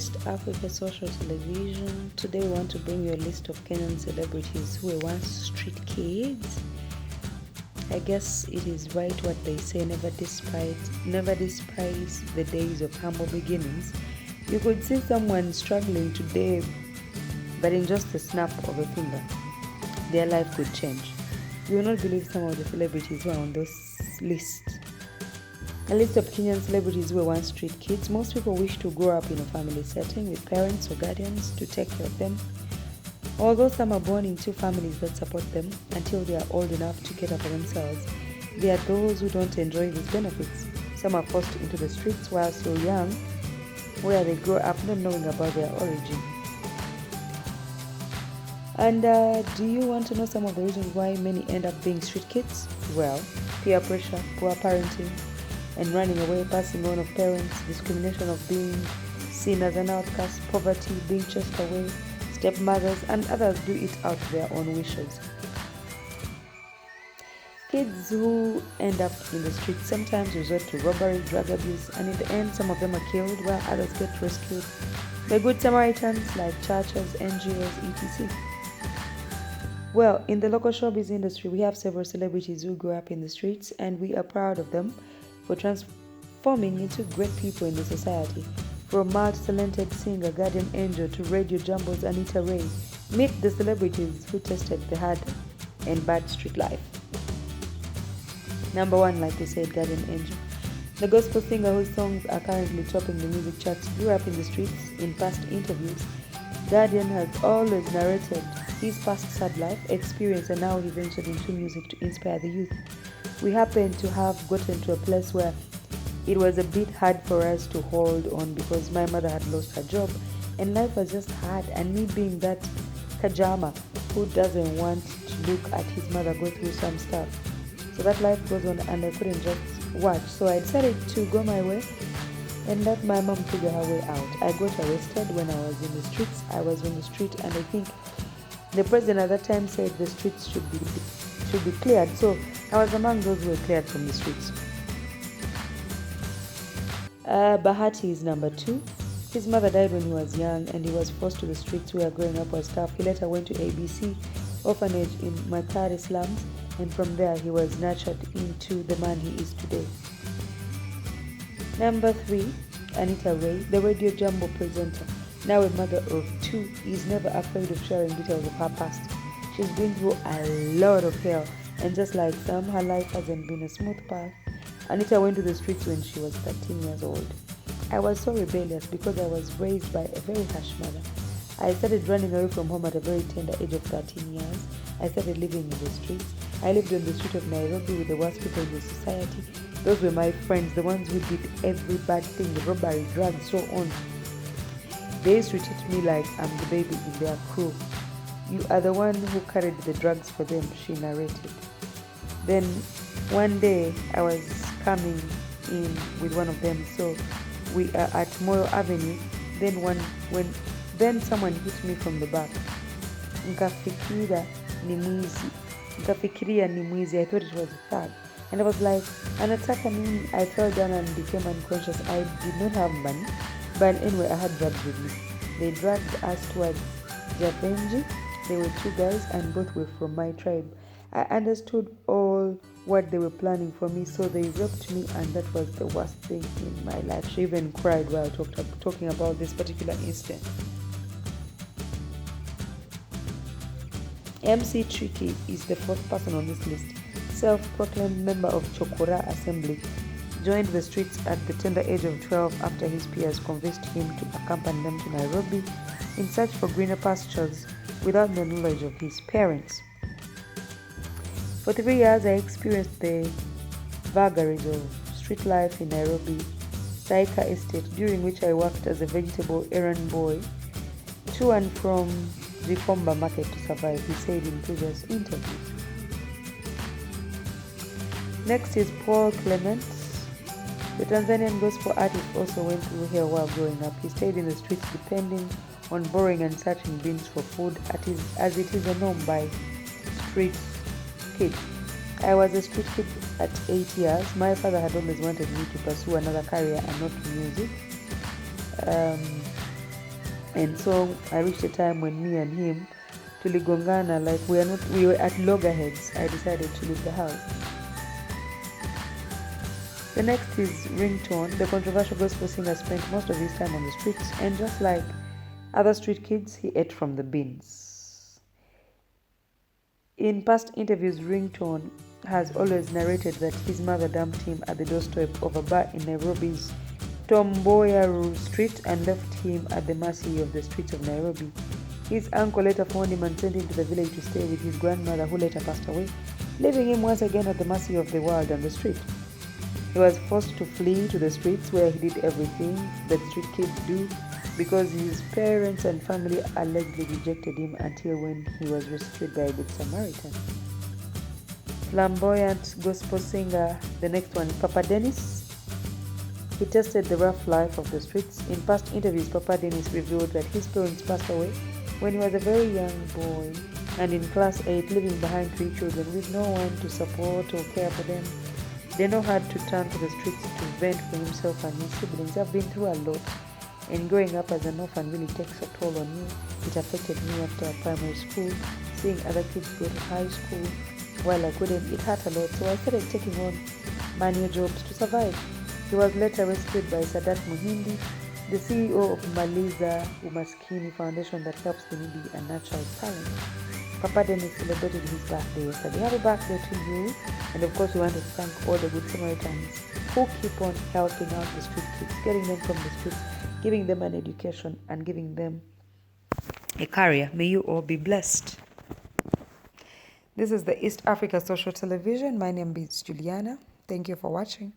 East Africa Social Television. Today we want to bring you a list of Kenyan celebrities who were once street kids. I guess it is right what they say, never despise the days of humble beginnings. You could see someone struggling today, but in just a snap of a finger, their life could change. You will not believe some of the celebrities who are on this list. A list of Kenyan celebrities who were once street kids. Most people wish to grow up in a family setting with parents or guardians to take care of them. Although some are born into families that support them until they are old enough to get up for themselves, there are those who don't enjoy these benefits. Some are forced into the streets while still young, where they grow up not knowing about their origin. And do you want to know some of the reasons why many end up being street kids? Well, peer pressure, poor parenting, and running away, passing on of parents, discrimination of being seen as an outcast, poverty, being chased away, stepmothers, and others do it out of their own wishes. Kids who end up in the streets sometimes resort to robbery, drug abuse, and in the end some of them are killed while others get rescued by good Samaritans like churches, NGOs, etc. Well, in the local showbiz industry, we have several celebrities who grew up in the streets, and we are proud of them for transforming into great people in the society. From multi-talented singer Guardian Angel to Radio Jumbo's Anita Ray, meet the celebrities who tasted the hard and bad street life. Number 1, like we said, Guardian Angel. The gospel singer whose songs are currently topping the music charts grew up in the streets. In past interviews, Guardian has always narrated his past sad life experience, and now he ventured into music to inspire the youth. We happen to have gotten to a place where it was a bit hard for us to hold on because my mother had lost her job and life was just hard, and me being that kajama who doesn't want to look at his mother go through some stuff. So that life goes on and I couldn't just watch. So I decided to go my way and let my mom figure her way out. I got arrested when I was in the streets. I was on the street, and I think the president at that time said the streets should be cleared. So I was among those who were cleared from the streets. Bahati is number 2. His mother died when he was young and he was forced to the streets where growing up was tough. He later went to ABC orphanage in Makari slums, and from there he was nurtured into the man he is today. Number 3, Anita Ray, the Radio Jumbo presenter. Now a mother of 2, is never afraid of sharing details of her past. She's been through a lot of hell, and just like some, her life hasn't been a smooth path. Anita went to the streets when she was 13 years old. I was so rebellious because I was raised by a very harsh mother. I started running away from home at a very tender age of 13 years. I started living in the streets. I lived on the street of Nairobi with the worst people in the society. Those were my friends, the ones who did every bad thing, the robbery, drugs, so on. They used to treat me like I'm the baby in their crew. You are the one who carried the drugs for them, she narrated. Then one day I was coming in with one of them, so we are at Moyo Avenue. Then someone hit me from the back. Nikafikiria ni mwizi. I thought it was a thug. And I was like, anataka nini? I fell down and became unconscious. I did not have money, but anyway, I had drugs with me. They dragged us towards Jabenji. There were 2 guys and both were from my tribe. I understood all what they were planning for me, so they raped me, and that was the worst thing in my life. She even cried while talking about this particular incident. MC Tricky is the 4th person on this list. Self-proclaimed member of Chokora Assembly, joined the streets at the tender age of 12 after his peers convinced him to accompany them to Nairobi in search for greener pastures without the knowledge of his parents. For 3 years, I experienced the vagaries of street life in Nairobi, Saika Estate, during which I worked as a vegetable errand boy to and from Gikomba market to survive, he said in previous interviews. Next is Paul Clement. The Tanzanian gospel artist also went through hell while growing up. He stayed in the streets depending on borrowing and searching bins for food, as it is a norm by street kids. I was a street kid at 8 years. My father had always wanted me to pursue another career and not music. And so I reached a time when me and him tuligongana, like we were at loggerheads. I decided to leave the house. The next is Ringtone. The controversial gospel singer spent most of his time on the streets, and just like other street kids, he ate from the bins. In past interviews, Ringtone has always narrated that his mother dumped him at the doorstep of a bar in Nairobi's Tomboyaru Street and left him at the mercy of the streets of Nairobi. His uncle later found him and sent him to the village to stay with his grandmother, who later passed away, leaving him once again at the mercy of the world and the street. He was forced to flee to the streets, where he did everything that street kids do, because his parents and family allegedly rejected him until when he was rescued by a good Samaritan. Flamboyant gospel singer, the next one, Papa Dennis. He tested the rough life of the streets. In past interviews, Papa Dennis revealed that his parents passed away when he was a very young boy and in class 8, leaving behind 3 children with no one to support or care for them. Deno had to turn to the streets to vent for himself and his siblings. I've been through a lot, and growing up as an orphan really takes a toll on you. It affected me after primary school, seeing other kids go to high school while I couldn't. It hurt a lot, so I started taking on manual jobs to survive. He was later rescued by Sadat Muhindi, the CEO of Maliza Umaskini Foundation that helps the needy and natural talent. Papa Dennis celebrated his birthday yesterday. Happy birthday to you. And of course, we want to thank all the good Samaritans who keep on helping out the street kids, getting them from the streets, giving them an education, and giving them a career. May you all be blessed. This is the East Africa Social Television. My name is Juliana. Thank you for watching.